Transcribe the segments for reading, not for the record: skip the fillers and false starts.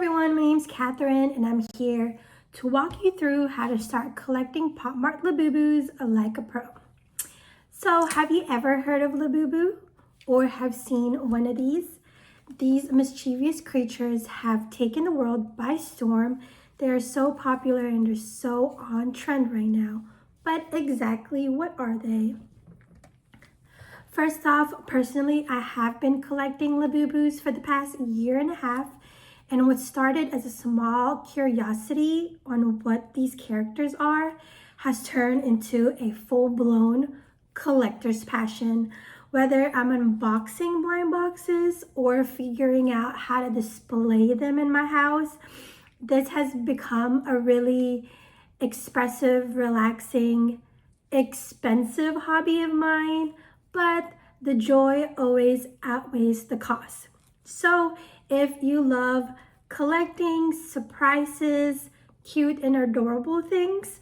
everyone, my name's Catherine and I'm here to walk you through how to start collecting Pop Mart Labubus like a pro. So have you ever heard of Labubu or have seen one of these? These mischievous creatures have taken the world by storm. They are so popular and they're so on trend right now. But exactly what are they? First off, personally, I have been collecting Labubus for the past year and a half, and what started as a small curiosity on what these characters are has turned into a full-blown collector's passion. Whether I'm unboxing blind boxes or figuring out how to display them in my house, this has become a really expressive, relaxing, expensive hobby of mine, but the joy always outweighs the cost. So if you love collecting surprises, cute and adorable things,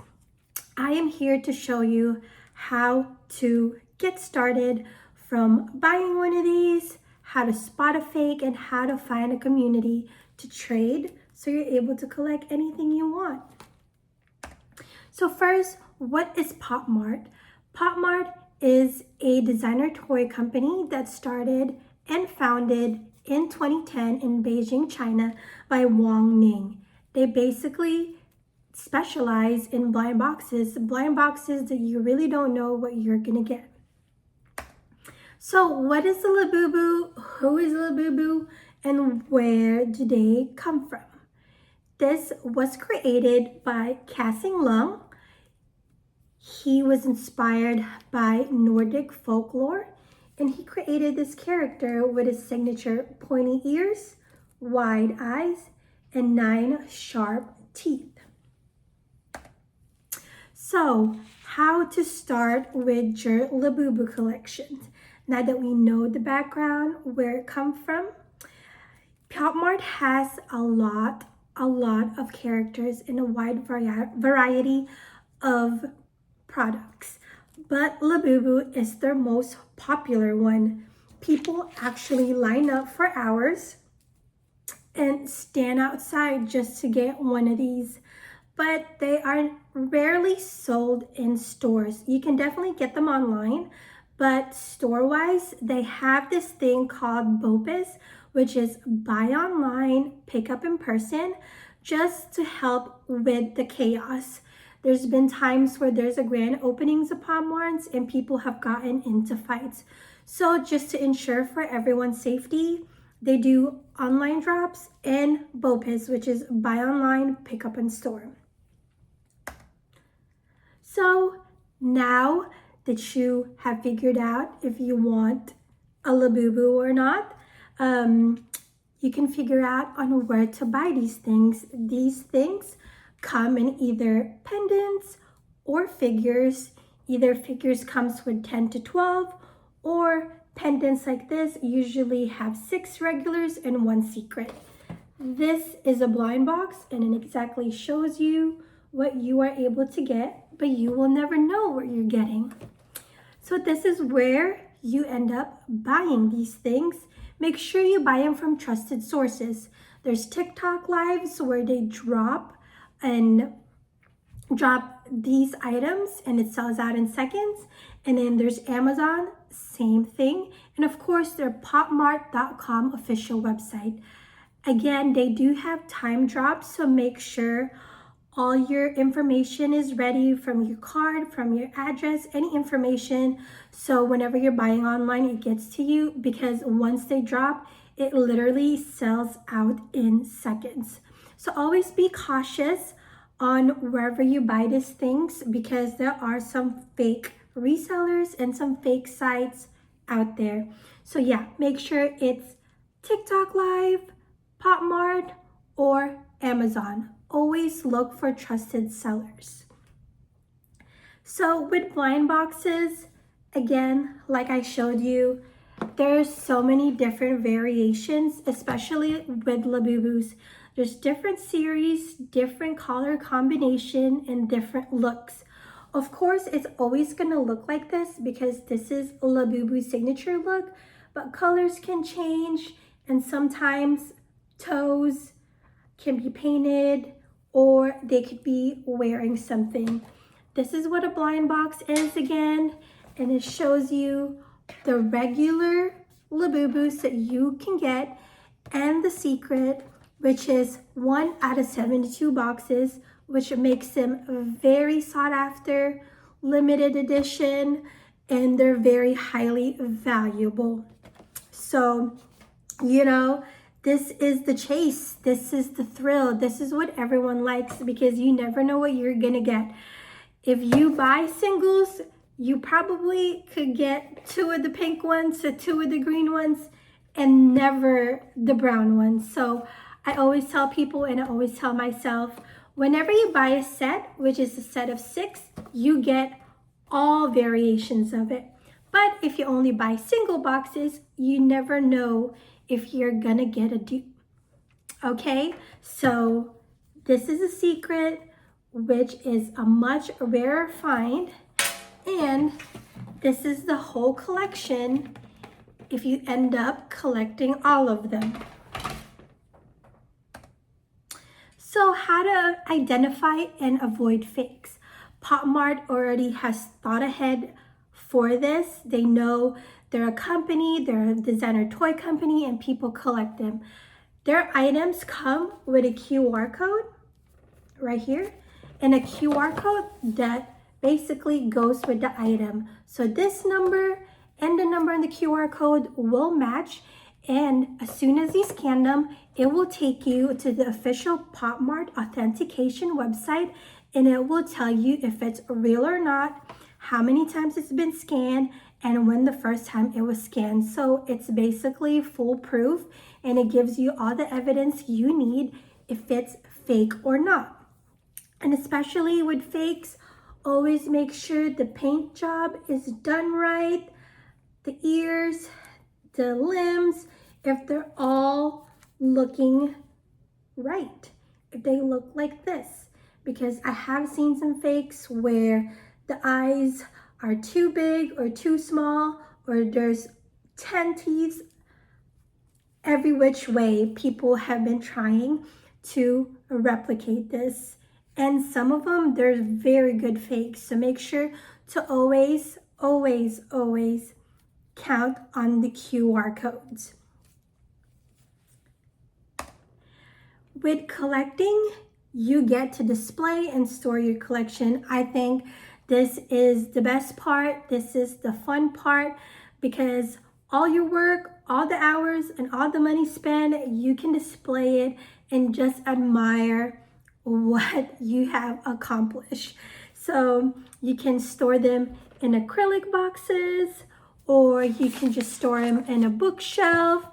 I am here to show you how to get started from buying one of these, how to spot a fake, and how to find a community to trade so you're able to collect anything you want. So first, what is Pop Mart? Pop Mart is a designer toy company that started and founded in 2010 in Beijing, China by Wang Ning. They basically specialize in blind boxes that you really don't know what you're gonna get. So what is the Labubu? Who is Labubu? And where do they come from? This was created by Kassing Lung. He was inspired by Nordic folklore, and he created this character with his signature pointy ears, wide eyes, and 9 sharp teeth. So, how to start with your Labubu collections? Now that we know the background, where it comes from, Pop Mart has a lot of characters in a wide variety of products, but Labubu is their most popular one. People actually line up for hours and stand outside just to get one of these, but they are rarely sold in stores. You can definitely get them online, but store-wise, they have this thing called BOPIS, which is buy online, pick up in person, just to help with the chaos. There's been times where there's a grand openings of Pop Marts and people have gotten into fights. So just to ensure for everyone's safety, they do online drops and BOPIS, which is buy online, pick up in store. So now that you have figured out if you want a Labubu or not, you can figure out on where to buy these things. These things come in either pendants or figures. Either figures comes with 10 to 12, or pendants like this usually have 6 regulars and 1 secret. This is a blind box and it exactly shows you what you are able to get, but you will never know what you're getting. So this is where you end up buying these things. Make sure you buy them from trusted sources. There's TikTok lives where they drop these items and it sells out in seconds. And then there's Amazon, same thing. And of course, their popmart.com official website. Again, they do have time drops, so make sure all your information is ready, from your card, from your address, any information. So whenever you're buying online, it gets to you, because once they drop, it literally sells out in seconds. So always be cautious on wherever you buy these things, because there are some fake resellers and some fake sites out there. So yeah, make sure it's TikTok Live, Pop Mart, or Amazon. Always look for trusted sellers. So with blind boxes, again, like I showed you, there's so many different variations, especially with Labubus. There's different series, different color combination, and different looks. Of course, it's always gonna look like this because this is Labubu's signature look, but colors can change, and sometimes toes can be painted, or they could be wearing something. This is what a blind box is again, and it shows you the regular Labubus that you can get and the secret, which is 1 out of 72 boxes, which makes them very sought after, limited edition, and they're very highly valuable. So, you know, this is the chase. This is the thrill. This is what everyone likes because you never know what you're gonna get. If you buy singles, you probably could get 2 of the pink ones or 2 of the green ones and never the brown ones. So I always tell people, and I always tell myself, whenever you buy a set, which is a set of 6, you get all variations of it. But if you only buy single boxes, you never know if you're gonna get a dupe. Okay, so this is a secret, which is a much rarer find, and this is the whole collection if you end up collecting all of them. So how to identify and avoid fakes. Pop Mart already has thought ahead for this. They know they're a company, they're a designer toy company, and people collect them. Their items come with a QR code right here, and a QR code that basically goes with the item. So this number and the number in the QR code will match, and as soon as you scan them, it will take you to the official Pop Mart authentication website, and it will tell you if it's real or not, how many times it's been scanned, and when the first time it was scanned. So it's basically foolproof, and it gives you all the evidence you need if it's fake or not. And especially with fakes, always make sure the paint job is done right, the ears, the limbs, if they're all looking right, if they look like this. Because I have seen some fakes where the eyes are too big or too small, or there's 10 teeth. Every which way, people have been trying to replicate this. And some of them, they're very good fakes. So make sure to always, always, always count on the QR codes. With collecting, you get to display and store your collection. I think this is the best part. This is the fun part, because all your work, all the hours, and all the money spent, you can display it and just admire what you have accomplished. So you can store them in acrylic boxes, or you can just store them in a bookshelf,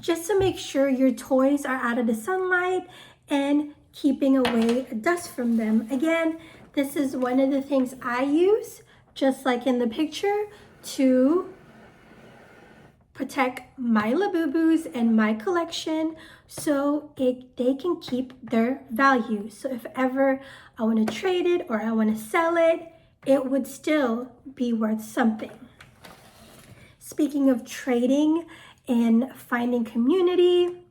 just to make sure your toys are out of the sunlight and keeping away dust from them. Again, this is one of the things I use, just like in the picture, to protect my Labubus and my collection, so they can keep their value. So if ever I want to trade it or I want to sell it, it would still be worth something. Speaking of trading and finding community,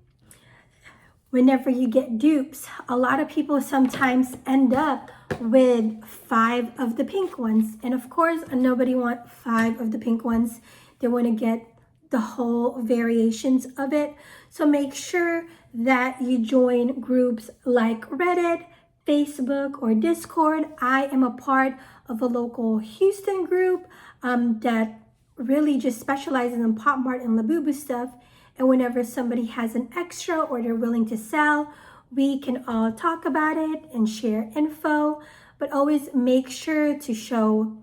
whenever you get dupes, a lot of people sometimes end up with 5 of the pink ones. And of course, nobody wants 5 of the pink ones. They want to get the whole variations of it. So make sure that you join groups like Reddit, Facebook, or Discord. I am a part of a local Houston group that really just specializes in Pop Mart and Labubu stuff. And whenever somebody has an extra or they're willing to sell, we can all talk about it and share info. But always make sure to show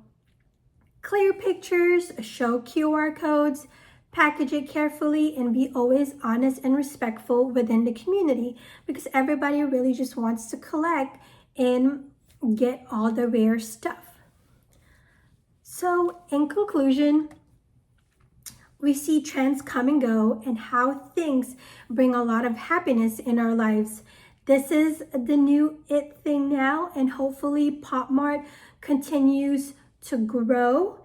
clear pictures, show QR codes, package it carefully, and be always honest and respectful within the community, because everybody really just wants to collect and get all the rare stuff. So in conclusion, we see trends come and go and how things bring a lot of happiness in our lives. This is the new it thing now, and hopefully Pop Mart continues to grow.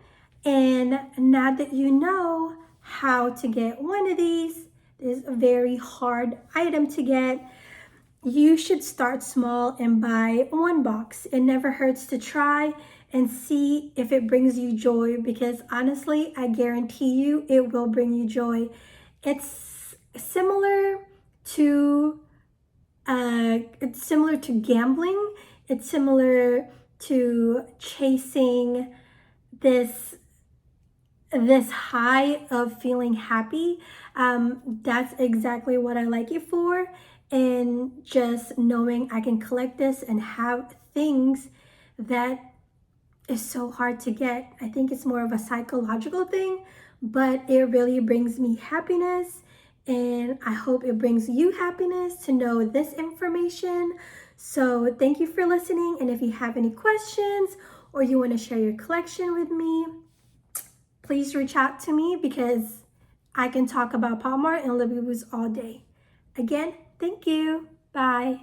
And now that you know how to get one of these, it's a very hard item to get. you should start small and buy one box. It never hurts to try and see if it brings you joy, because honestly, I guarantee you it will bring you joy. It's similar to gambling. It's similar to chasing this high of feeling happy. That's exactly what I like it for. And just knowing I can collect this and have things that is so hard to get. I think it's more of a psychological thing, but it really brings me happiness. And I hope it brings you happiness to know this information. So thank you for listening. And if you have any questions or you want to share your collection with me, please reach out to me, because I can talk about Pop Mart and Libby Boo's all day. Again, thank you. Bye.